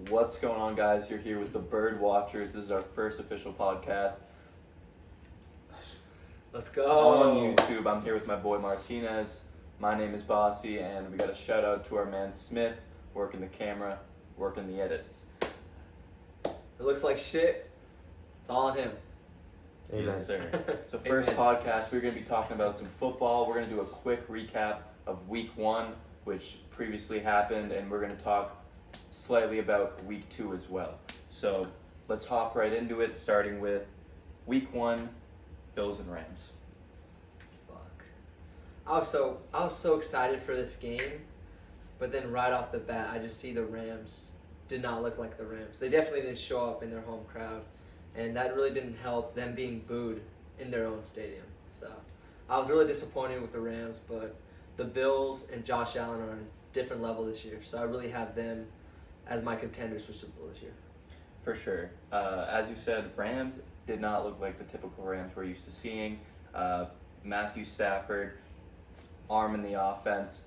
What's going on, guys? You're here with the Bird Watchers. This is our first official podcast Let's go. on YouTube. I'm here with my boy Martinez. My name is Bossy, and we got a shout out to our man Smith, working the camera, working the edits. It looks like shit. It's all on him. Amen. Yes, sir. So first Amen. podcast, we're going to be talking about some football. We're going to do a quick recap of Week 1, which previously happened, and we're going to talk slightly about Week 2 as well. So let's hop right into it, starting with Week 1, Bills and Rams. Fuck. I was so excited for this game, but then right off the bat, I just see the Rams did not look like the Rams. They definitely didn't show up in their home crowd, and that really didn't help them being booed in their own stadium. So I was really disappointed with the Rams, but the Bills and Josh Allen are on a different level this year. So I really have them as my contenders for Super Bowl this year. For sure. As you said, Rams did not look like the typical Rams we're used to seeing. Matthew Stafford, arm in the offense,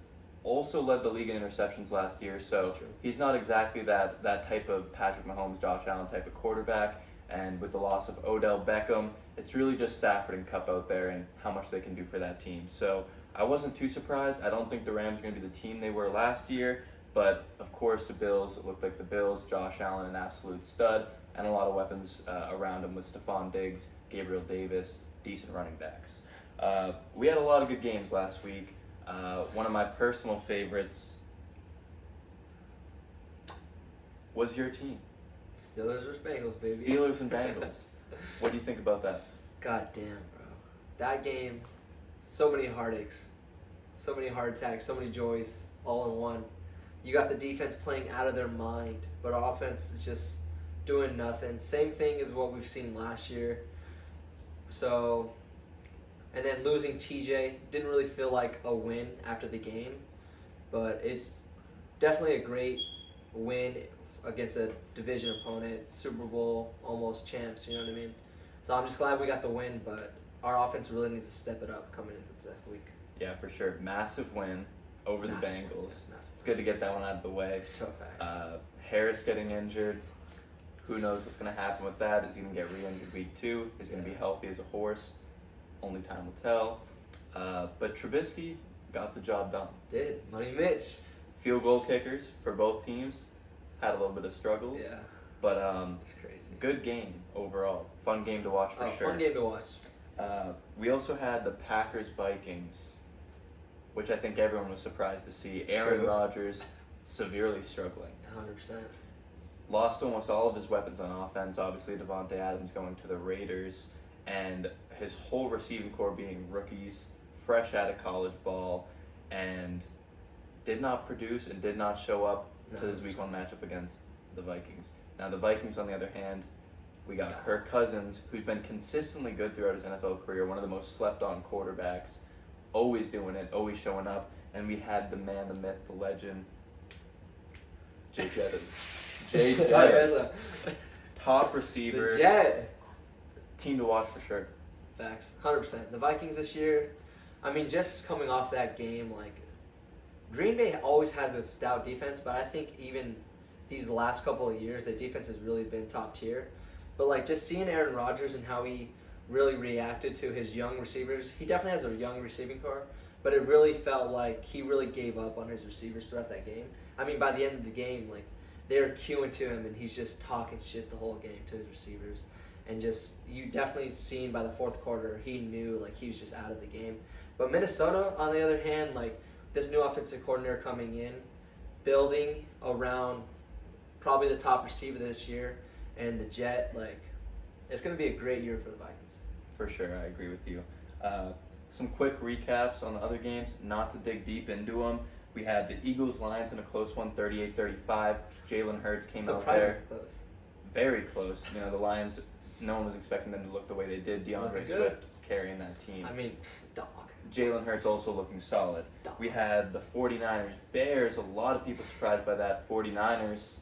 also led the league in interceptions last year, so That's true. he's not exactly that type of Patrick Mahomes, Josh Allen type of quarterback. And with the loss of Odell Beckham, it's really just Stafford and Kupp out there and how much they can do for that team. So I wasn't too surprised. I don't think the Rams are going to be the team they were last year, but of course the Bills looked like the Bills. Josh Allen, an absolute stud, and a lot of weapons around him with Stephon Diggs, Gabriel Davis, decent running backs. We had a lot of good games last week. One of my personal favorites was your team. Steelers versus Bengals, baby. Steelers and Bengals. What do you think about that? God damn, bro. That game, so many heartaches, so many heart attacks, so many joys all in one. You got the defense playing out of their mind, but our offense is just doing nothing. Same thing as what we've seen last year. So, and then losing TJ didn't really feel like a win after the game, but it's definitely a great win against a division opponent, Super Bowl almost champs, you know what I mean? So I'm just glad we got the win, but our offense really needs to step it up coming into this next week. Yeah, for sure. Massive win over the Massive Bengals. win, massive It's good to get that one out of the way. So fast. Harris getting injured. Who knows what's going to happen with that? Is he going to get re-injured week 2? Is he going to be healthy as a horse? Only time will tell. But Trubisky got the job done. Did. Money Mitch. Field goal kickers for both teams had a little bit of struggles. Yeah. But It's crazy. good game overall. Fun game to watch for sure. Fun game to watch. We also had the Packers-Vikings, which I think everyone was surprised to see. It's Aaron true. Rodgers severely struggling. 100%. Lost almost all of his weapons on offense. Obviously, Devontae Adams going to the Raiders, and his whole receiving core being rookies, fresh out of college ball, and did not produce and did not show up to this Week 1 matchup against the Vikings. Now, the Vikings, on the other hand, we got Kirk Cousins, who's been consistently good throughout his NFL career, one of the most slept-on quarterbacks, always doing it, always showing up, and we had the man, the myth, the legend, Jay Jettis. Jay Jettis, top receiver, The Jet. team to watch for sure. Facts. 100%. The Vikings this year, I mean, just coming off that game, like, Green Bay always has a stout defense, but I think even these last couple of years, the defense has really been top tier. But, like, just seeing Aaron Rodgers and how he really reacted to his young receivers, he definitely has a young receiving core, but it really felt like he really gave up on his receivers throughout that game. I mean, by the end of the game, like, they're queuing to him, and he's just talking shit the whole game to his receivers. And just, you definitely seen by the fourth quarter, he knew, like, he was just out of the game. But Minnesota, on the other hand, like, this new offensive coordinator coming in, building around probably the top receiver this year, and the Jet, like, it's going to be a great year for the Vikings. For sure, I agree with you. Some quick recaps on the other games, not to dig deep into them. We had the Eagles-Lions in a close one, 38-35. Jalen Hurts came out there. Surprisingly close. Very close. You know, the Lions, no one was expecting them to look the way they did. DeAndre Looking good. Swift carrying that team. I mean, dog. Jalen Hurts also looking solid. Dog. We had the 49ers, Bears, a lot of people surprised by that. 49ers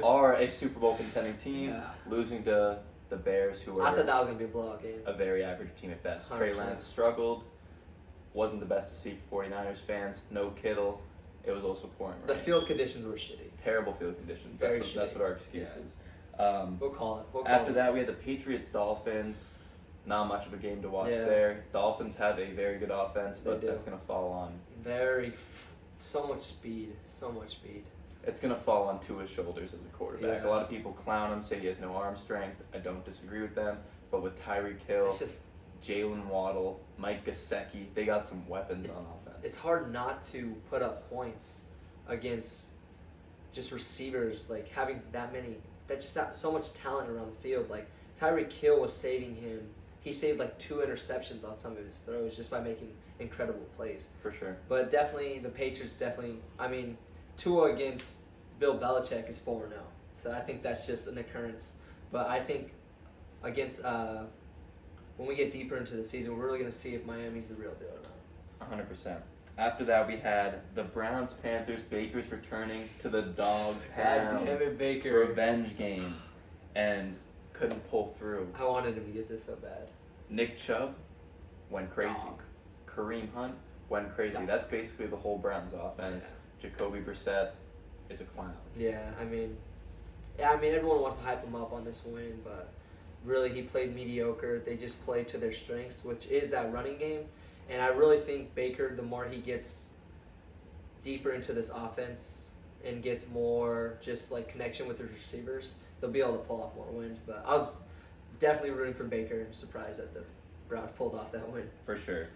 are a Super Bowl contending team, Yeah. losing to the Bears, who I are thought that was going to be a blowout game. a very average team at best. Trey 100%. Lance struggled. Wasn't the best to see for 49ers fans. No Kittle. it was also pouring rain. The field conditions were shitty. Terrible field conditions. Very That's shitty. what our excuse Yeah. is. We'll call it. After that, we had the Patriots Dolphins. Not much of a game to watch Yeah. there. Dolphins have a very good offense, They but do. that's going to fall on. So much speed. So much speed. It's going to fall on Tua's shoulders as a quarterback. Yeah. A lot of people clown him, say he has no arm strength. I don't disagree with them. But with Tyreek Hill, It's just Jalen Waddle, Mike Gesicki, they got some weapons on offense. it's hard not to put up points against just receivers, like having that many, that just have so much talent around the field. Like Tyreek Hill was saving him. He saved like 2 interceptions on some of his throws just by making incredible plays. For sure. But definitely, the Patriots I mean, Tua against Bill Belichick is 4-0. So I think that's just an occurrence. But I think against, when we get deeper into the season, we're really going to see if Miami's the real deal or not. 100%. After that, we had the Browns-Panthers. Baker's returning to the dog God pound damn it, Baker. revenge game, and couldn't pull through. I wanted him to get this so bad. Nick Chubb went crazy. Dog. Kareem Hunt went crazy. Dog. That's basically the whole Browns offense. Jacoby Brissett is a clown. Yeah, I mean, everyone wants to hype him up on this win, but really he played mediocre. They just played to their strengths, which is that running game. And I really think Baker, the more he gets deeper into this offense and gets more just like connection with his receivers, they'll be able to pull off more wins. But I was definitely rooting for Baker and surprised that the Browns pulled off that win. For sure.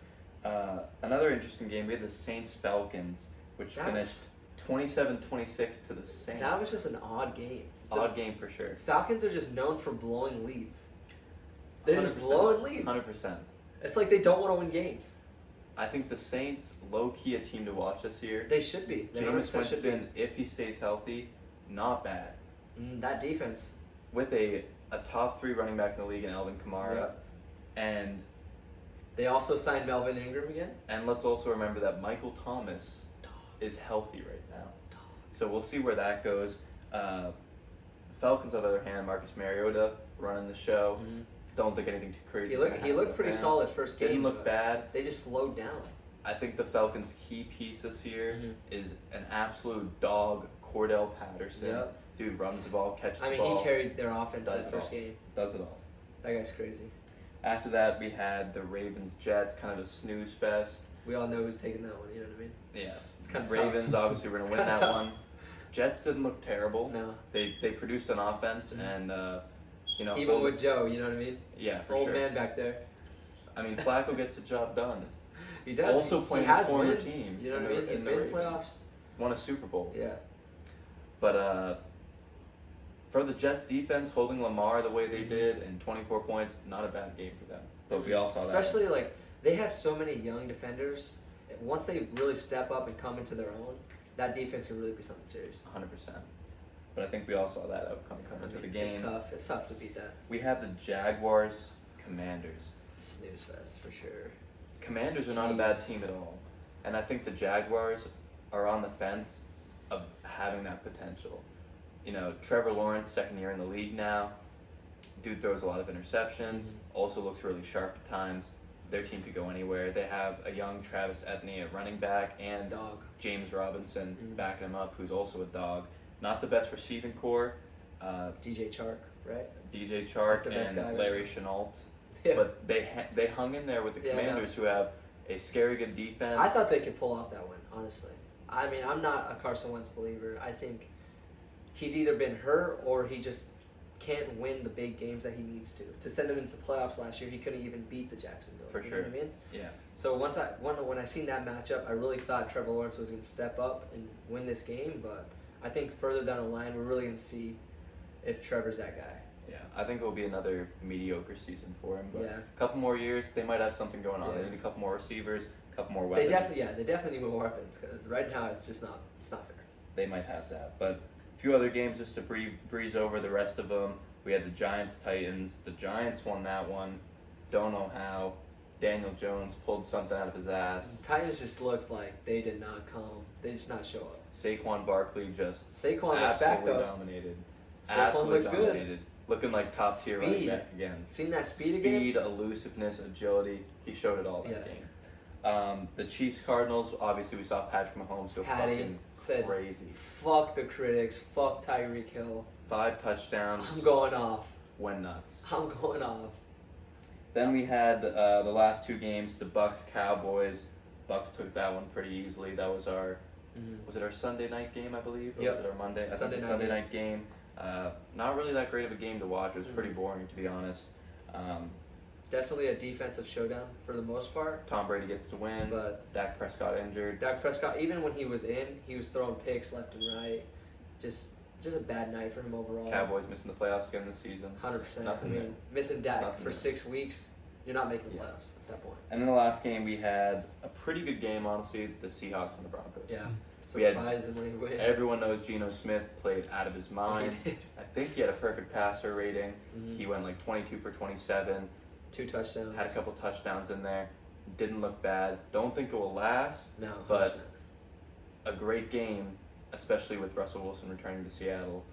Another interesting game, we had the Saints-Falcons, which finished 27-26 to the Saints. That was just an odd game. Odd game for sure. Falcons are just known for blowing leads. They're just 100%. blowing leads. 100%. It's like they don't want to win games. I think the Saints, low-key a team to watch this year. They should be. They Jameis 100% should be. Winston, if he stays healthy, not bad. That defense. With a top 3 running back in the league in Alvin Kamara. And They also signed Melvin Ingram again. let's also remember that Michael Thomas is healthy right now. So we'll see where that goes. Falcons, on the other hand, Marcus Mariota running the show. Don't think anything too crazy. He looked pretty solid first game. Didn't look but bad. They just slowed down. I think the Falcons' key piece this year Mhm. is an absolute dog, Cordell Patterson. Yep. Dude runs the ball, catches I mean, the ball, he carried their offense Does that it first all. game. does it all. That guy's crazy. After that, we had the Ravens-Jets, kind of a snooze fest. We all know who's taking that one. You know what I mean? Yeah. It's kind of Ravens tough. obviously were going It's to win kinda that tough. one. Jets didn't look terrible. No. They produced an offense, Mhm. and Even Phil- with Joe, you know what I mean? yeah, for Old sure. man back there. I mean, Flacco gets the job done. He does. Also he playing has his former wins. team. You know what I in mean? the- He's in the been in Ravens. playoffs. Won a Super Bowl. Yeah. But for the Jets defense, holding Lamar the way they Mhm. did and 24 points, not a bad game for them. But we Mhm. all saw that. Especially like they have so many young defenders. Once they really step up and come into their own, that defense will really be something serious. 100%. But I think we all saw that outcome come into the game. It's tough. It's tough to beat that. We had the Jaguars, Commanders. Snooze fest for sure. Commanders are not a bad Jeez. team at all. And I think the Jaguars are on the fence of having that potential. You know, Trevor Lawrence, second year in the league now. Dude throws a lot of interceptions, also looks really sharp at times. Their team could go anywhere. They have a young Travis Etienne at running back and Dog. James Robinson Mhm. backing him up, who's also a dog. Not the best receiving core. DJ Chark, right? DJ Chark That's the best and guy, right? Larry Chenault. Yeah. But they hung in there with the Yeah, no. Commanders, who have a scary good defense. I thought they could pull off that win, honestly. I mean, I'm not a Carson Wentz believer. I think he's either been hurt or he just can't win the big games that he needs to. To send him into the playoffs last year, he couldn't even beat the Jacksonville. For you sure. know what I mean? Yeah. So when I seen that matchup, I really thought Trevor Lawrence was going to step up and win this game. But I think further down the line, we're really going to see if Trevor's that guy. Yeah, I think it will be another mediocre season for him. But Yeah. a couple more years, they might have something going on. Yeah. They need a couple more receivers, a couple more They weapons. definitely need more weapons because right now it's not fair. They might have that. But a few other games just to breeze over the rest of them. We had the Giants-Titans. The Giants won that one. Don't know how. Daniel Jones pulled something out of his ass. Titans just looked like they did not come. They just not show up. Saquon Barkley just Saquon looks back absolutely though. dominated. Saquon Absolutely looks good. dominated. Looking like top tier running Speed. back again. Seen that speed again? Elusiveness, agility. He showed it all that Yeah. game. The Chiefs Cardinals. Obviously, we saw Patrick Mahomes go Patty fucking said, crazy. "Fuck the critics. Fuck Tyreek Hill. 5 touchdowns. I'm going off. Went nuts. I'm going off." Then we had the last 2 games. The Bucks Cowboys. Bucks took that one pretty easily. That was our was it our Sunday night game, I believe? Or Yep. was it our Monday? I think Sunday the night Sunday game. night game. Not really that great of a game to watch. It was pretty boring, to be honest. Definitely a defensive showdown for the most part. Tom Brady gets to win. But Dak Prescott injured. Dak Prescott, even when he was in, he was throwing picks left and right. Just a bad night for him overall. Cowboys missing the playoffs again this season. 100%. Nothing I mean, new. missing Dak Nothing for new. 6 weeks, you're not making the Yeah. playoffs at that point. And then the last game we had a pretty good game, honestly. The Seahawks and the Broncos. Yeah. We had- Surprisingly, win. Everyone knows Geno Smith played out of his mind. He did. I think he had a perfect passer rating. Mhm. He went like 22 for 27. 2 touchdowns. Had a couple touchdowns in there. Didn't look bad. Don't think it will last. No, but 100%. a great game, especially with Russell Wilson returning to Seattle.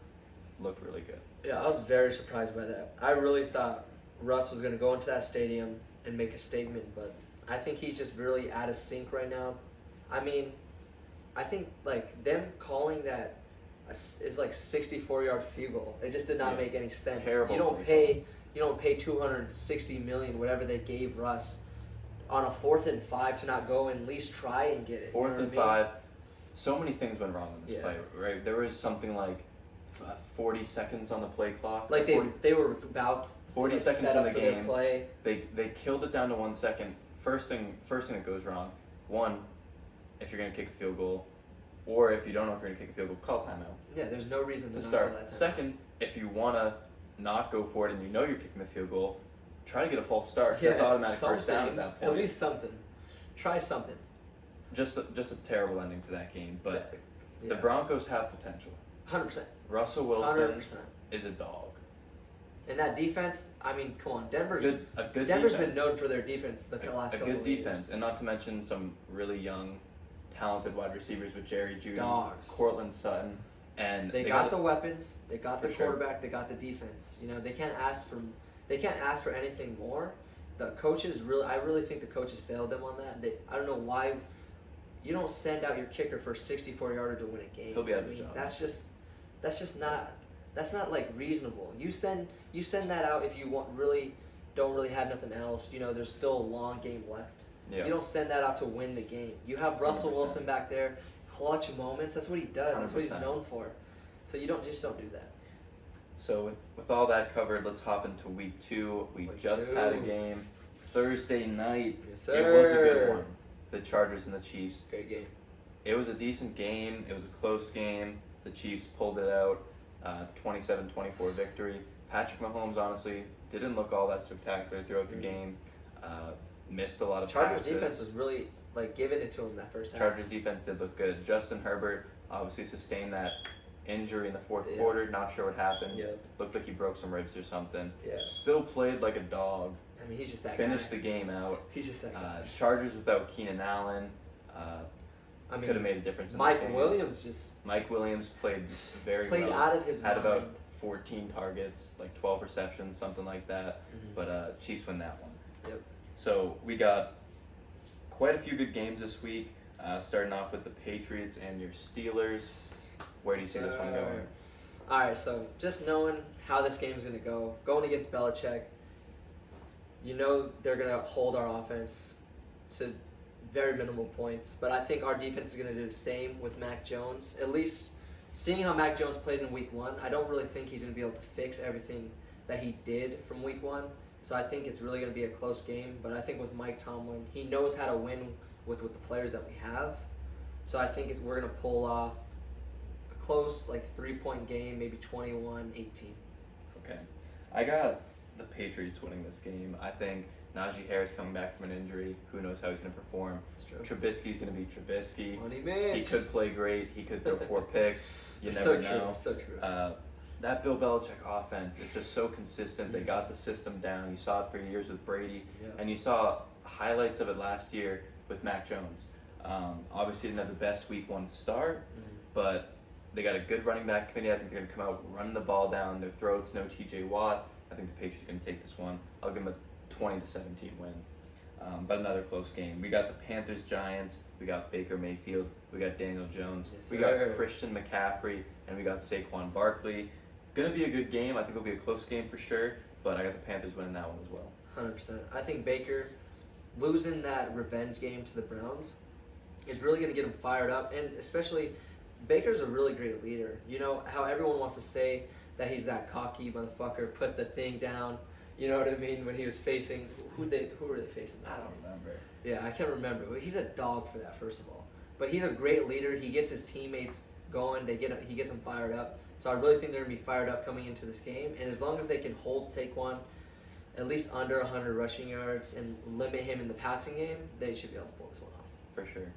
Looked really good. Yeah, I was very surprised by that. I really thought Russ was going to go into that stadium and make a statement, but I think he's just really out of sync right now. I mean, I think like them calling that is like 64-yard field goal. It just did not Yeah. make any sense. Terrible You don't play pay $260 million, whatever they gave Russ, on a 4th and 5 to not go and at least try and get it. You know 4th what and I mean? 5. So many things went wrong in this Yeah. play, right? There was something like 40 seconds on the play clock. Like 40, they were about 40 to, like, seconds set in up the for their game. play. They killed it down to 1 second. First thing that goes wrong. One, if you're gonna kick a field goal, or if you don't know if you're gonna kick a field goal, call timeout Yeah, there's no reason to to not start. call that time. Second, if you wanna not go for it and you know you're kicking the field goal, try to get a false start. That's automatic first down at that point. At least something. Try something. Just a terrible ending to that game. But Yeah. the Broncos have potential. 100%. Russell Wilson 100%. is a dog. And that defense, I mean, come on, Denver's A good Denver's defense. been known for their defense the last a couple good of years. defense, and not to mention some really young, talented wide receivers with Jerry Jeudy, Dogs. Cortland Sutton, and They got the weapons, they got the For sure. quarterback, they got the defense. You know, they can't ask for anything more. The coaches I really think the coaches failed them on that. I don't know why you don't send out your kicker for a 64-yarder to win a game. He'll be out of I a mean, job. That's just not like reasonable. You send that out if you don't really have nothing else. You know, there's still a long game left. Yeah. You don't send that out to win the game. You have Russell 100%. Wilson back there, clutch moments. That's what he does. That's what he's 100%. known for. So you don't do that. So with all that covered, let's hop into week 2. We Week just 2. had a game Thursday night. Yes, It was a good sir. one. The Chargers and the Chiefs. Great game. It was a decent game. It was a close game. The Chiefs pulled it out. 27-24 victory. Patrick Mahomes honestly didn't look all that spectacular throughout the game. Missed a lot of Chargers passes. defense was really like giving it to him that first half. Chargers defense did look good. Justin Herbert obviously sustained that injury in the fourth Yeah. quarter. Not sure what happened. Yep. Looked like he broke some ribs or something. Yeah. Still played like a dog. I mean, he's just that Finished guy. the game out. He's just that guy. Chargers without Keenan Allen I mean, could have made a difference in Mike this game. Williams just Mike Williams played very played well. out of his Had mind. about 14 targets, like 12 receptions, something like that. Mhm. But Chiefs win that one. Yep. So we got quite a few good games this week. Starting off with the Patriots and your Steelers. Where do you see this one going? All right, so just knowing how this game's gonna go, going against Belichick, you know they're gonna hold our offense to very minimal points, but I think our defense is gonna do the same with Mac Jones. At least seeing how Mac Jones played in Week 1, I don't really think he's gonna be able to fix everything that he did from Week 1. So I think it's really gonna be a close game. But I think with Mike Tomlin, he knows how to win with the players that we have. So I think we're gonna pull off a close, like 3-point game, maybe 21-18. Okay. I got the Patriots winning this game. I think Najee Harris coming back from an injury. Who knows how he's going to perform. It's true. Trubisky's going to be Trubisky. Money He Mitch. could play great. He could throw 4 picks. You It's never so know. True. So true. That Bill Belichick offense is just so consistent. They got the system down. You saw it for years with Brady, Yeah. and you saw highlights of it last year with Mac Jones. Obviously, didn't have the best Week 1 start, but they got a good running back committee. I think they're going to come out, run the ball down their throats. No T.J. Watt. I think the Patriots are going to take this one. I'll give them a 20-17 win. but another close game. We got the Panthers Giants, we got Baker Mayfield, we got Daniel Jones, Yes, we got sir. Christian McCaffrey, and we got Saquon Barkley. Gonna be a good game. I think it'll be a close game for sure, but I got the Panthers winning that one as well. 100%. I think Baker losing that revenge game to the Browns is really going to get him fired up, and especially Baker's a really great leader. You know how everyone wants to say that he's that cocky motherfucker, put the thing down. You know what I mean? When he was facing who were they facing? I don't remember. Yeah, I can't remember. But he's a dog for that, first of all. But he's a great leader. He gets his teammates going. He gets them fired up. So I really think they're gonna be fired up coming into this game. And as long as they can hold Saquon at least under 100 rushing yards and limit him in the passing game, they should be able to pull this one off. For sure.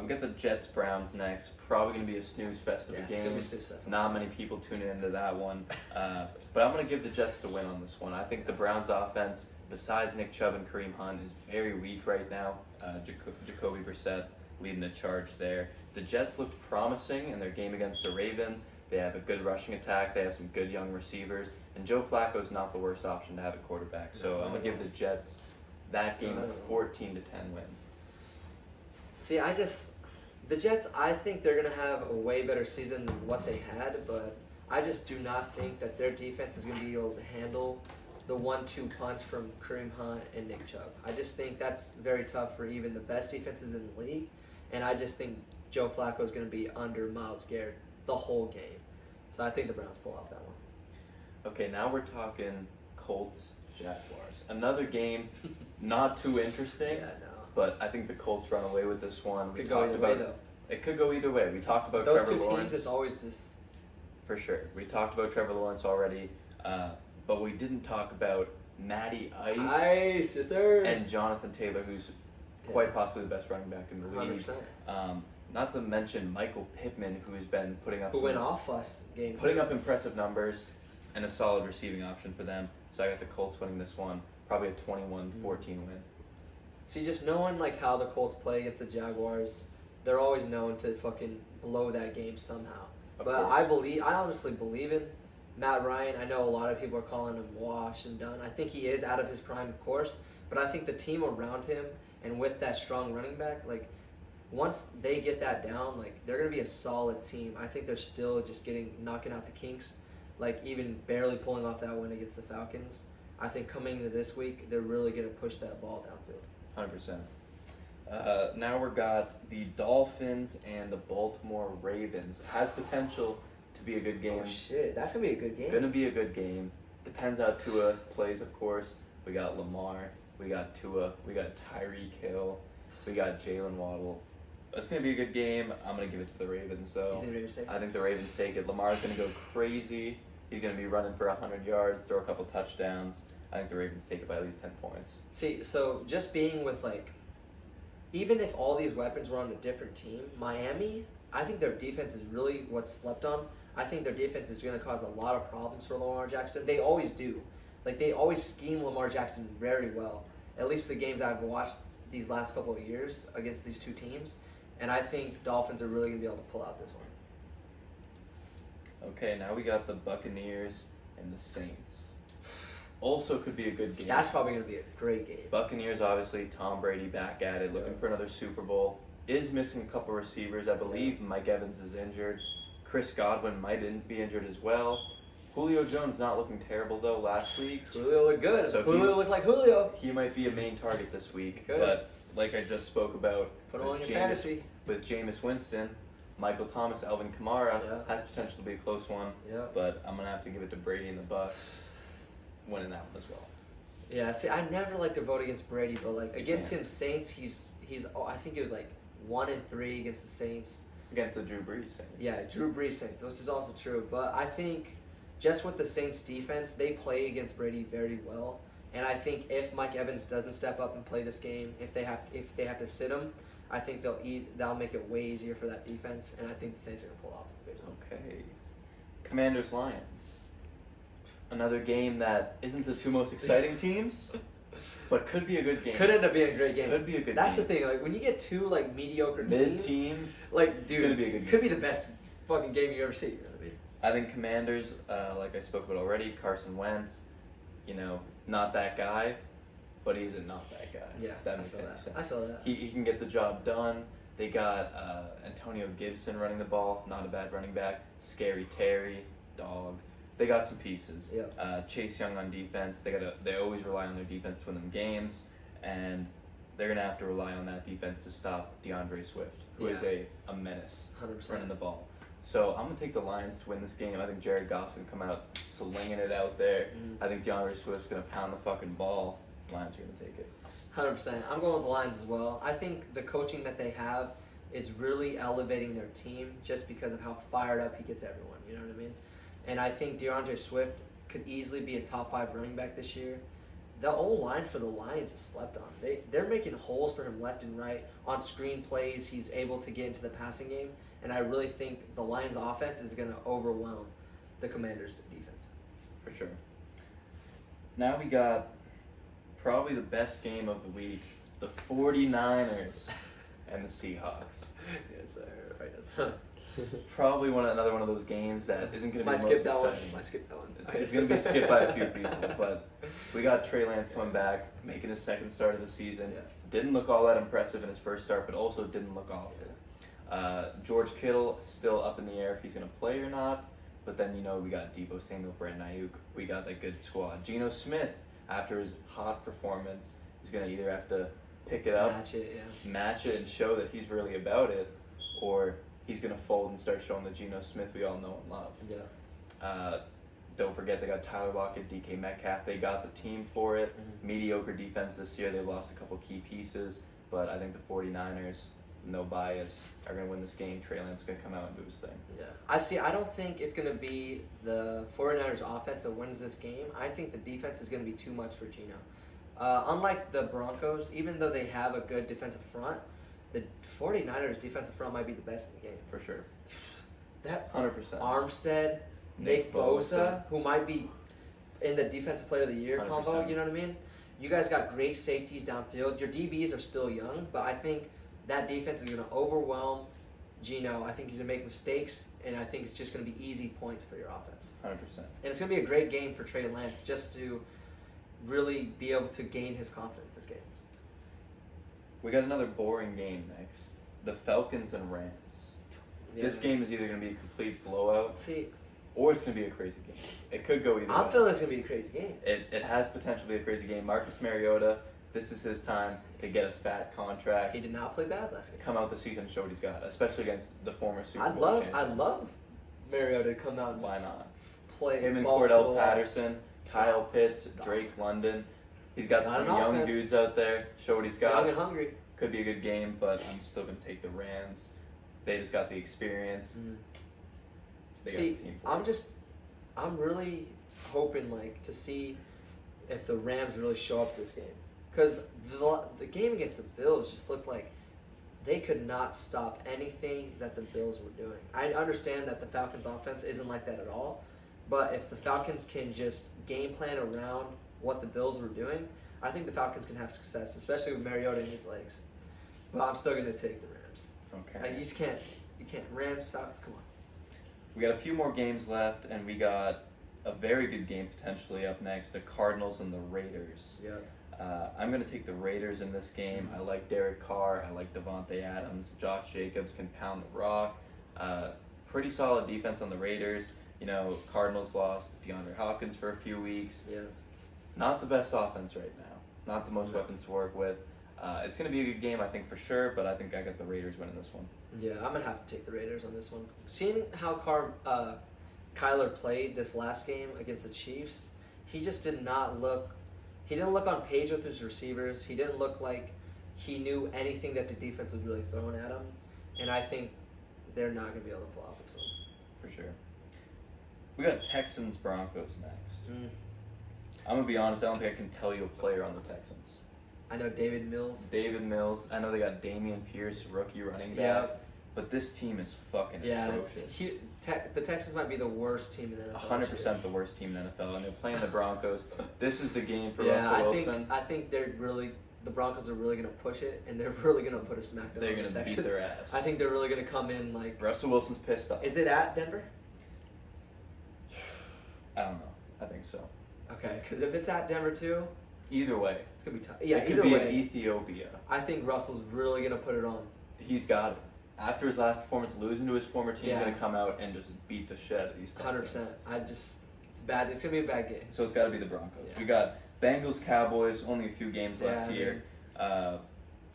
We got the Jets Browns next. Probably gonna be a snooze fest of a It's game. gonna be successful. Not many people tuning into that one, but I'm gonna give the Jets the win on this one. I think the Browns' offense, besides Nick Chubb and Kareem Hunt, is very weak right now. Jacoby Brissett leading the charge there. The Jets looked promising in their game against the Ravens. They have a good rushing attack. They have some good young receivers, and Joe Flacco is not the worst option to have at quarterback. So I'm gonna give the Jets that game a 14-10 win. See, the Jets, I think they're going to have a way better season than what they had, but I just do not think that their defense is going to be able to handle the 1-2 punch from Kareem Hunt and Nick Chubb. I just think that's very tough for even the best defenses in the league, and I just think Joe Flacco is going to be under Myles Garrett the whole game. So I think the Browns pull off that one. Okay, now we're talking Colts Jaguars. Another game, not too interesting. Yeah, no. But I think the Colts run away with this one. Could go either way, though. It could go either way. We talked about Those Trevor two Lawrence. teams, it's always this. For sure. We talked about Trevor Lawrence already, but we didn't talk about Matty Ice Ice, yes, sir. and Jonathan Taylor, who's quite possibly the best running back in the league. 100%. Not to mention Michael Pittman, who has been putting up Who went off last game. putting up impressive numbers and a solid receiving option for them. So I got the Colts winning this one, probably a 21-14 win. See, just knowing like how the Colts play against the Jaguars, they're always known to fucking blow that game somehow. Of But course. I honestly believe in Matt Ryan. I know a lot of people are calling him washed and done. I think he is out of his prime, of course. But I think the team around him and with that strong running back, like once they get that down, like they're gonna be a solid team. I think they're still just knocking out the kinks, like even barely pulling off that win against the Falcons. I think coming into this week, they're really gonna push that ball downfield. 100%. Now we've got the Dolphins and the Baltimore Ravens. Has potential to be a good game. Oh shit, that's gonna be a good game. Gonna be a good game. Depends how Tua plays, of course. We got Lamar. We got Tua. We got Tyreek Hill. We got Jalen Waddle. It's gonna be a good game. I'm gonna give it to the Ravens, You though. think Ravens take it? I think the Ravens take it. Lamar's gonna go crazy. He's gonna be running for 100 yards, throw a couple touchdowns. I think the Ravens take it by at least 10 points. See, so just being with like, even if all these weapons were on a different team, Miami, I think their defense is really what's slept on. I think their defense is going to cause a lot of problems for Lamar Jackson. They always do. Like, they always scheme Lamar Jackson very well. At least the games I've watched these last couple of years against these two teams. And I think Dolphins are really going to be able to pull out this one. Okay, now we got the Buccaneers and the Saints. Also could be a good game. That's probably going to be a great game. Buccaneers, obviously, Tom Brady back at it, looking for another Super Bowl. Is missing a couple receivers. I believe Mike Evans is injured. Chris Godwin might be injured as well. Julio Jones not looking terrible, though, last week. Julio looked good. So Julio looked like Julio. He might be a main target this week. Good. But like I just spoke about Put him on with your fantasy. with Jameis Winston, Michael Thomas, Alvin Kamara Yeah. has potential to be a close one. Yeah. But I'm going to have to give it to Brady and the Bucks winning that one as well. Yeah, see, I never like to vote against Brady, but like You against can't. him, Saints, he's I think it was like 1-3 against the Saints. Against the Drew Brees Saints. Yeah, Drew Brees Saints, which is also true. But I think just with the Saints defense, they play against Brady very well. And I think if Mike Evans doesn't step up and play this game, if they have to sit him, I think that'll make it way easier for that defense. And I think the Saints are gonna pull off a big one. Okay. Commanders Lions. Another game that isn't the two most exciting teams, but could be a good game. Could end up being a great game. Could be a good That's game. the thing. Like when you get two like mediocre Mid teams, teams. like dude, gonna be a good game. could be the best fucking game you ever see. You know what I mean? I think Commanders, like I spoke about already, Carson Wentz, not that guy, but he's not that guy. Yeah, if that makes any sense. I feel that. He can get the job done. They got Antonio Gibson running the ball, not a bad running back. Scary Terry, dog. They got some pieces. Yeah. Chase Young on defense. They always rely on their defense to win them games, and they're gonna have to rely on that defense to stop DeAndre Swift, who is a menace 100%. running the ball. So I'm gonna take the Lions to win this game. I think Jared Goff's gonna come out slinging it out there. I think DeAndre Swift's gonna pound the fucking ball. Lions are gonna take it. 100%. I'm going with the Lions as well. I think the coaching that they have is really elevating their team just because of how fired up he gets everyone. You know what I mean? And I think DeAndre Swift could easily be a top 5 running back this year. The O-line for the Lions is slept on. They're making holes for him left and right. On screen plays, he's able to get into the passing game. And I really think the Lions offense is going to overwhelm the Commanders defense. For sure. Now we got probably the best game of the week. The 49ers and the Seahawks. Yes, sir. Right, yes. Probably another one of those games that isn't going to be Might the skip most that one. exciting. Might skip that one. It's going to be skipped by a few people, but we got Trey Lance coming back, making his second start of the season. Yeah. Didn't look all that impressive in his first start, but also didn't look awful. George Kittle still up in the air if he's going to play or not, but then we got Deebo Samuel, Brandon Ayuk. We got that good squad. Geno Smith, after his hot performance, is going to either have to pick it up, match it, and show that he's really about it, or he's going to fold and start showing the Geno Smith we all know and love. Yeah. Don't forget they got Tyler Lockett, DK Metcalf. They got the team for it. Mediocre defense this year. They lost a couple key pieces, but I think the 49ers, no bias, are going to win this game. Trey Lance is going to come out and do his thing. Yeah. I don't think it's going to be the 49ers offense that wins this game. I think the defense is going to be too much for Geno. Unlike the Broncos, even though they have a good defensive front, the 49ers defensive front might be the best in the game. For sure. That 100%. Armstead, Nick Bosa, who might be in the Defensive Player of the Year 100%. combo, you know what I mean? You guys got great safeties downfield. Your DBs are still young, but I think that defense is going to overwhelm Geno. I think he's going to make mistakes, and I think it's just going to be easy points for your offense. 100%. And it's going to be a great game for Trey Lance just to really be able to gain his confidence this game. We got another boring game next. The Falcons and Rams. Yeah. This game is either going to be a complete blowout, See, or it's going to be a crazy game. It could go either way. I'm feeling it's going to be a crazy game. It has potential to be a crazy game. Marcus Mariota, this is his time to get a fat contract. He did not play bad last game. Come out the season and show what he's got, especially against the former Super Bowl I'd champions. love Mariota to come out and Why not? play Him and balls to the Cordell wall. Patterson, Kyle Pitts, Dogs. Drake London. He's got Got some an young offense. dudes out there. Show what he's got. Young and hungry. Could be a good game, but I'm still going to take the Rams. They just got the experience. They See, got the team for it. I'm really hoping to see if the Rams really show up this game, because the game against the Bills just looked like they could not stop anything that the Bills were doing. I understand that the Falcons' offense isn't like that at all, but if the Falcons can just game plan around what the Bills were doing, I think the Falcons can have success, especially with Mariota in his legs. But I'm still going to take the Rams. Okay. You can't. Rams, Falcons, come on. We got a few more games left, and we got a very good game potentially up next, the Cardinals and the Raiders. Yeah. I'm going to take the Raiders in this game. I like Derek Carr. I like Devontae Adams. Josh Jacobs can pound the rock. Pretty solid defense on the Raiders. Cardinals lost DeAndre Hopkins for a few weeks. Yeah. Not the best offense right now. Not the most weapons to work with. It's going to be a good game, I think, for sure, but I think I got the Raiders winning this one. Yeah, I'm going to have to take the Raiders on this one. Seeing how Kyler played this last game against the Chiefs, he just did not look... He didn't look on page with his receivers. He didn't look like he knew anything that the defense was really throwing at him. And I think they're not going to be able to pull off this one. For sure. We got Texans-Broncos next. I'm going to be honest, I don't think I can tell you a player on the Texans. I know David Mills. David Mills. I know they got Damian Pierce, rookie running back. Yeah. But this team is fucking atrocious. The Texans might be the worst team in the NFL. 100% the worst team in the NFL, and they're playing the Broncos. This is the game for Yeah, Russell Wilson. I think the Broncos are really going to push it, and they're really going to put a smackdown They're on going the to beat Texans. their ass. I think they're really going to come in like... Russell Wilson's pissed off. Is it at Denver? I don't know. I think so. Okay, because if it's at Denver too, Either way. It's gonna be tough. Yeah, it could either be way. in Ethiopia. I think Russell's really gonna put it on. He's got it. After his last performance, losing to his former team, he's Yeah. going to come out and just beat the shit out of these Texans. 100%. It's bad. It's gonna be a bad game. So it's got to be the Broncos. Yeah. We got Bengals, Cowboys, only a few games Yeah, left I here.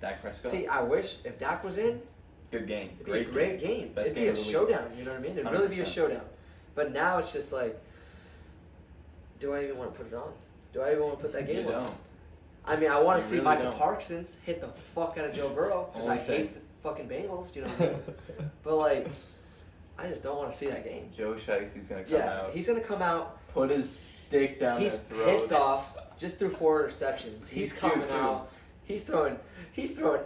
Dak Prescott. See, I wish if Dak was in, Good game. it'd be a great game. Best It'd game be a of the week. showdown. You know what I mean? It'd really be a 100%. showdown. But now it's just like, do I even want to put it on? Do I even want to put that game You on? don't. I mean, I want You to see really Michael don't. Parsons hit the fuck out of Joe Burrow because I Only thing. hate the fucking Bengals. You know what I mean? But like, I just don't want to see that game. Joe Shicey's going to come Yeah, out, he's gonna come out. put his dick down He's their throats. pissed off. Just threw 4 interceptions. He's He's coming cute, too. out. He's throwing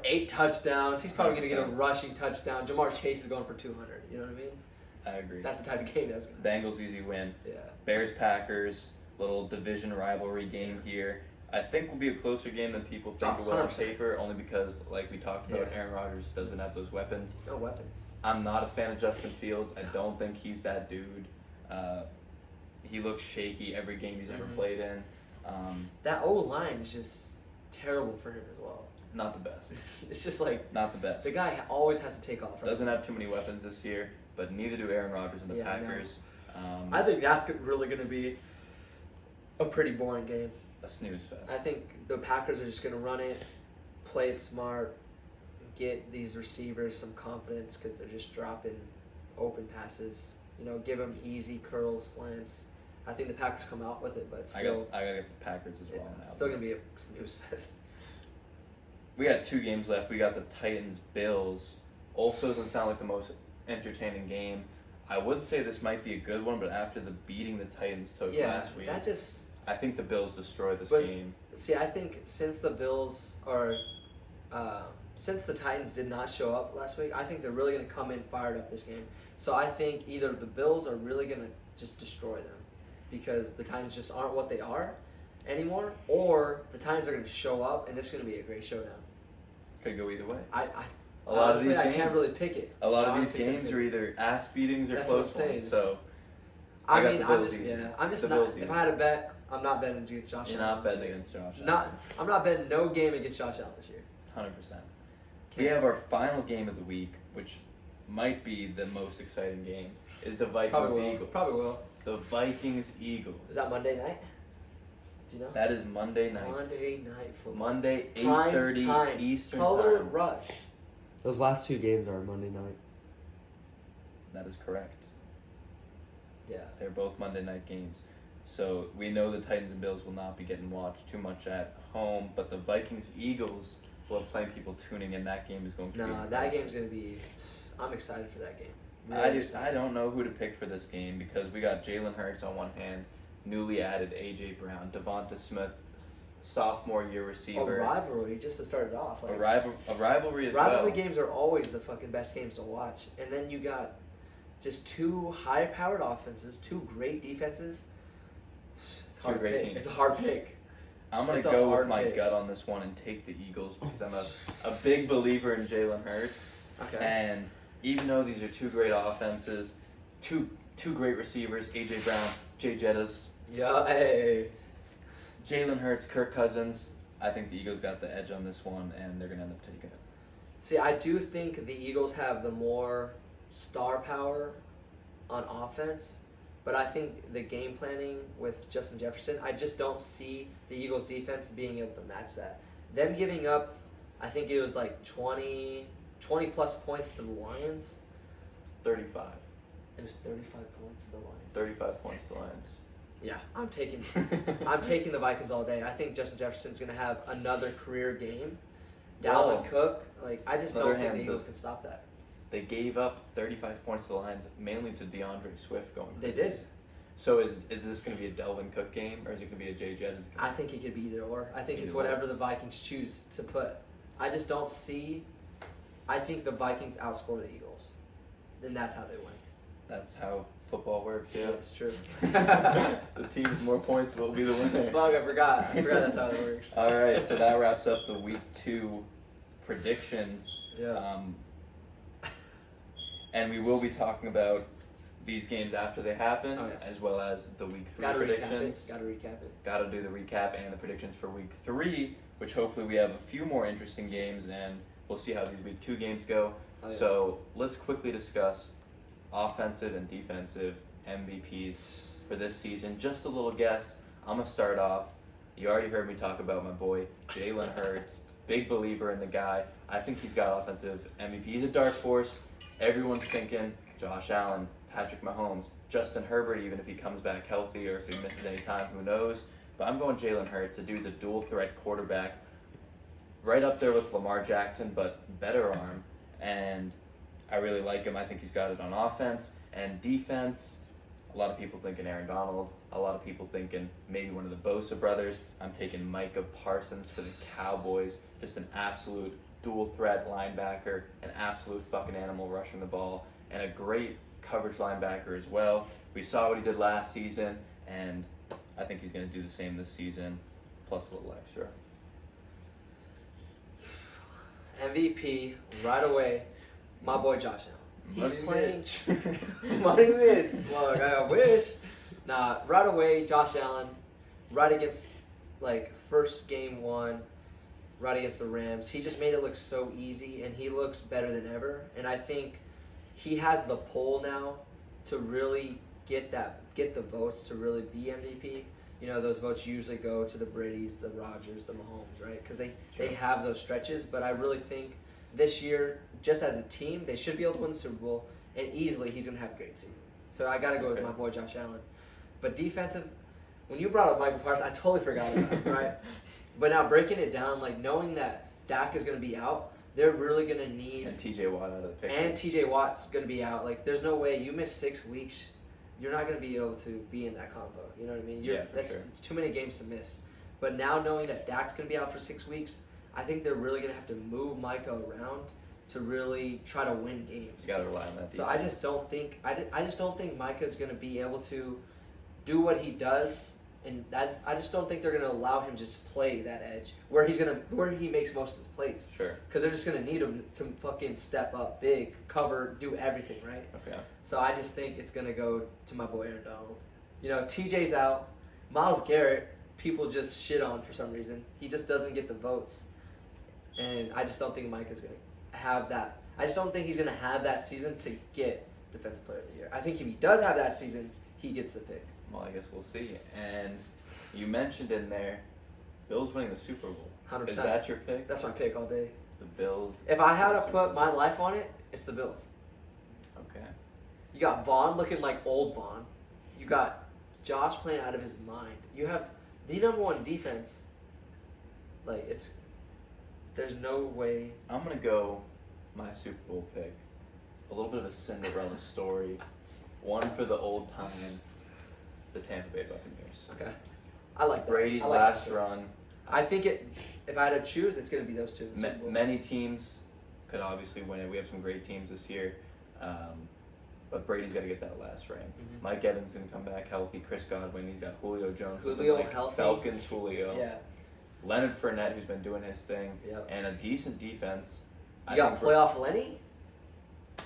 8 touchdowns. He's probably gonna get a 100%. rushing touchdown. Jamar Chase is going for 200. You know what I mean? I agree. That's the type of game that's gonna. Bengals easy win. Yeah. Bears Packers, little division rivalry game here. I think will be a closer game than people think Oh, it will on 100%. paper, only because, like we talked about, Yeah. Aaron Rodgers doesn't have those weapons. No weapons. I'm not a fan of Justin Fields. I don't think he's that dude. He looks shaky every game he's ever Mhm. played in. That O line is just terrible for him as well. Not the best. It's just like Not the best. the guy always has to take off. Right? Doesn't have too many weapons this year, but neither do Aaron Rodgers and the Yeah, I know. Packers. I think that's really gonna be a pretty boring game. A snooze fest. I think the Packers are just gonna run it, play it smart, get these receivers some confidence because they're just dropping open passes. You know, give them easy curls, slants. I think the Packers come out with it, but I still, gotta get the Packers as well now. still gonna be a snooze fest. We got 2 games left. We got the Titans Bills. Also doesn't sound like the most entertaining game. I would say this might be a good one, but after the beating the Titans took Yeah, last week, that just I think the Bills destroy this But- game. see. I think since the Bills are, since the Titans did not show up last week, I think they're really gonna come in fired up this game. So I think either the Bills are really gonna just destroy them because the Titans just aren't what they are anymore, or the Titans are gonna show up and this is gonna be a great showdown. Could go either way. I A lot honestly, of these I games, can't really pick it. a lot I of these honestly can't games pick are it. either ass beatings or That's what I'm close ones. saying. So I I got mean, the I'm Bills just easy. yeah. I'm just The not. Bills If easy. I had a bet, I'm not betting against Josh you're Allen. not this betting year. against Josh. Not. I'm not betting no game against Josh Allen this year. 100%. We have our final game of the week, which might be the most exciting game, is the Vikings Probably will. Eagles. Probably will. The Vikings Eagles. Is that Monday night? Do you know? That is Monday night. Monday night football. Monday, Prime 8:30 time. Eastern Color time. rush. Those last 2 games are Monday night. That is correct. Yeah. They're both Monday night games. So we know the Titans and Bills will not be getting watched too much at home, but the Vikings Eagles will have plenty of people tuning in. That game is going to be No, that incredible. game's gonna be. I'm excited for that game. I Really just I excited. don't know who to pick for this game because we got Jalen Hurts on one hand, newly added AJ Brown, Devonta Smith, sophomore year A receiver, rivalry just to start it off. a Like, rivalry as rivalry well. games are always the fucking best games to watch, and then you got just 2 high-powered offenses, 2 great defenses. It's hard to great pick. teams. It's a hard pick. I'm gonna It's a go with hard my pick. gut on this one and take the Eagles because I'm a big believer in Jalen Hurts. Okay. And even though these are 2 great offenses, two great receivers, AJ Brown, Jay Jettas, Yeah. Hey. Jalen Hurts, Kirk Cousins, I think the Eagles got the edge on this one and they're gonna end up taking it. See, I do think the Eagles have the more star power on offense, but I think the game planning with Justin Jefferson, I just don't see the Eagles defense being able to match that. Them giving up, I think it was like 20 plus points to the Lions. 35. It was 35 points to the Lions. 35 points to Lions. Yeah, I'm taking the Vikings all day. I think Justin Jefferson's going to have another career game. Well, Dalvin Cook, like I just another don't think hand, the Eagles the- can stop that. They gave up 35 points to the Lions, mainly to DeAndre Swift going They crazy. did. So is this going to be a Delvin Cook game or is it going to be a Jay Jettas game? I think it could be either or. I think it's Either or. whatever the Vikings choose to put. I just don't see. I think the Vikings outscore the Eagles, and that's how they win. That's how football works, yeah. That's true. The team with more points will be the winner. Fuck, I forgot that's how it works. All right, so that wraps up the week 2 predictions. Yeah. And we will be talking about these games after they happen, Oh, yeah. as well as the week 3 Gotta predictions. Gotta recap it. Got to do the recap and the predictions for week 3, which hopefully we have a few more interesting games, and we'll see how these week 2 games go. Oh, yeah. So let's quickly discuss offensive and defensive MVPs for this season. Just a little guess. I'm gonna start off. You already heard me talk about my boy Jalen Hurts. Big believer in the guy. I think he's got offensive MVP. He's a dark horse. Everyone's thinking Josh Allen, Patrick Mahomes, Justin Herbert, even if he comes back healthy or if he misses any time, who knows. But I'm going Jalen Hurts. The dude's a dual threat quarterback. Right up there with Lamar Jackson, but better arm. And I really like him. I think he's got it on offense. And defense, a lot of people thinking Aaron Donald. A lot of people thinking maybe one of the Bosa brothers. I'm taking Micah Parsons for the Cowboys. Just an absolute dual threat linebacker, an absolute fucking animal rushing the ball, and a great coverage linebacker as well. We saw what he did last season, and I think he's going to do the same this season, plus a little extra. MVP right away. My boy Josh Allen. He's Money playing. Mitch. Money Mitch. Well, I wish. Nah, right away, Josh Allen. Right against, first game 1. Right against the Rams. He just made it look so easy, and he looks better than ever. And I think he has the pull now to really get the votes to really be MVP. You know, those votes usually go to the Bradys, the Rodgers, the Mahomes, right? Because they have those stretches. But I really think this year, just as a team, they should be able to win the Super Bowl, and easily he's going to have a great season. So I got to go with my boy Josh Allen. But defensive, when you brought up Michael Parsons, I totally forgot about him, right? But now breaking it down, knowing that Dak is going to be out, they're really going to need... And TJ Watt out of the picture. And TJ Watt's going to be out. There's no way you miss 6 weeks, you're not going to be able to be in that combo. You know what I mean? Yeah, for sure. It's too many games to miss. But now knowing that Dak's going to be out for 6 weeks, I think they're really going to have to move Micah around to really try to win games. You got to rely on that. So I just don't think Micah's going to be able to do what he does. And I just don't think they're going to allow him to just play that edge where he makes most of his plays. Sure. Because they're just going to need him to fucking step up big, cover, do everything, right? Okay. So I just think it's going to go to my boy Aaron Donald. You know, TJ's out. Myles Garrett, people just shit on for some reason. He just doesn't get the votes. And I just don't think Micah's going to have that. I just don't think he's going to have that season to get Defensive Player of the Year. I think if he does have that season, he gets the pick. Well, I guess we'll see. And you mentioned in there, Bills winning the Super Bowl. 100%. Is that your pick? That's my pick all day. The Bills. If I had the to Super put Bowl. my life on it, it's the Bills. Okay. You got Vaughn looking like old Vaughn. You got Josh playing out of his mind. You have the number 1 defense. There's no way. I'm going to go my Super Bowl pick. A little bit of a Cinderella story. One for the old time, the Tampa Bay Buccaneers. Okay. I like that. Brady's I like last that. run. I think if I had to choose, it's going to be those two. in the Super Bowl. Many teams could obviously win it. We have some great teams this year. But Brady's got to get that last ring. Mhm. Mike Evans can come back healthy. Chris Godwin, he's got Julio Jones. Julio looking like healthy. Falcons Julio. Yeah. Leonard Fournette, who's been doing his thing. Yep. And a decent defense. You got playoff Lenny?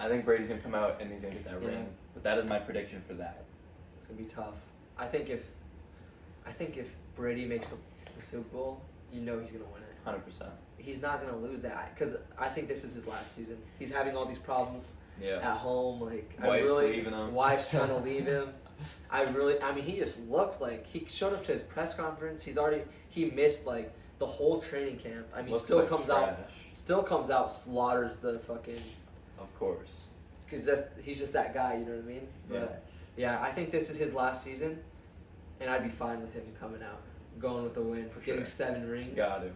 I think Brady's going to come out and he's going to get that Yeah. ring. But that is my prediction for that. It's going to be tough. I think if Brady makes the Super Bowl, you know he's going to win it. 100%. He's not going to lose that because I think this is his last season. He's having all these problems Yeah. at home. Wife's leaving him. Wife's trying to leave him. He just looked like he showed up to his press conference. He missed the whole training camp. Looks still like comes out, slaughters the fucking. Of course. Because he's just that guy, you know what I mean? Yeah. But yeah, I think this is his last season, and I'd be fine with him coming out, going with the win, For getting sure. 7 rings. Got it.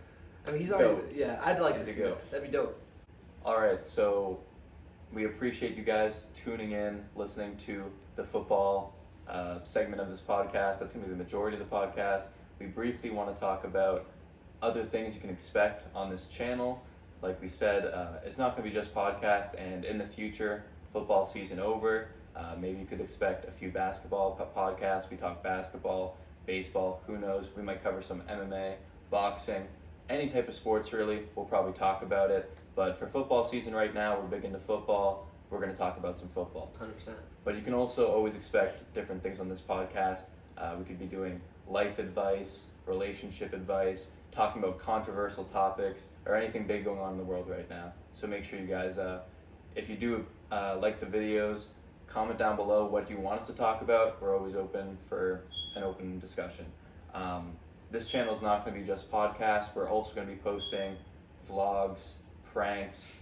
He's already. Dope. Yeah, I'd like Good to to see go. that. That'd be dope. All right, so we appreciate you guys tuning in, listening to the football segment of this podcast. That's going to be the majority of the podcast. We briefly want to talk about other things you can expect on this channel. Like we said, it's not going to be just podcast, and in the future, football season over, maybe you could expect a few basketball podcasts. We talk basketball, baseball, who knows. We might cover some MMA, boxing, any type of sports really. We'll probably talk about it. But for football season right now, we're big into football. we're going to talk about some football. 100%. But you can also always expect different things on this podcast. We could be doing life advice, relationship advice, talking about controversial topics, or anything big going on in the world right now. So make sure you guys, if you do like the videos, comment down below what you want us to talk about. We're always open for an open discussion. This channel is not going to be just podcasts. We're also going to be posting vlogs, pranks,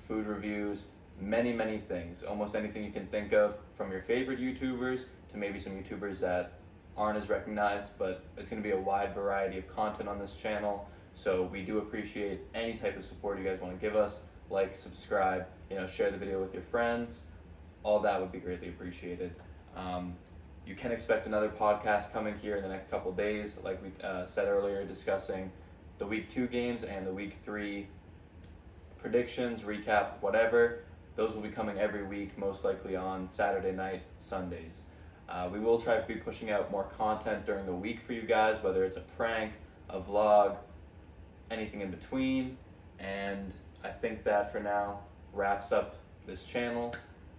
food reviews, many things. Almost anything you can think of, from your favorite YouTubers to maybe some YouTubers that aren't as recognized, but it's going to be a wide variety of content on this channel. So we do appreciate any type of support you guys want to give us. Like, subscribe, share the video with your friends. All that would be greatly appreciated. You can expect another podcast coming here in the next couple days, like we said earlier, discussing the Week 2 games and the Week 3 predictions, recap, whatever. Those will be coming every week, most likely on Saturday night, Sundays. We will try to be pushing out more content during the week for you guys, whether it's a prank, a vlog, anything in between. And I think that for now wraps up this channel.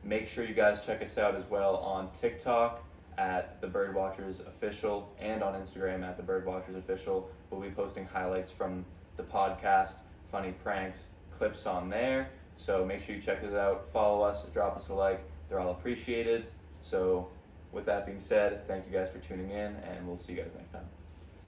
Make sure you guys check us out as well on TikTok at The Birdwatchers Official and on Instagram at The Birdwatchers Official. We'll be posting highlights from the podcast, funny pranks, clips on there. So make sure you check it out, follow us, drop us a like. They're all appreciated. So with that being said, thank you guys for tuning in, and we'll see you guys next time.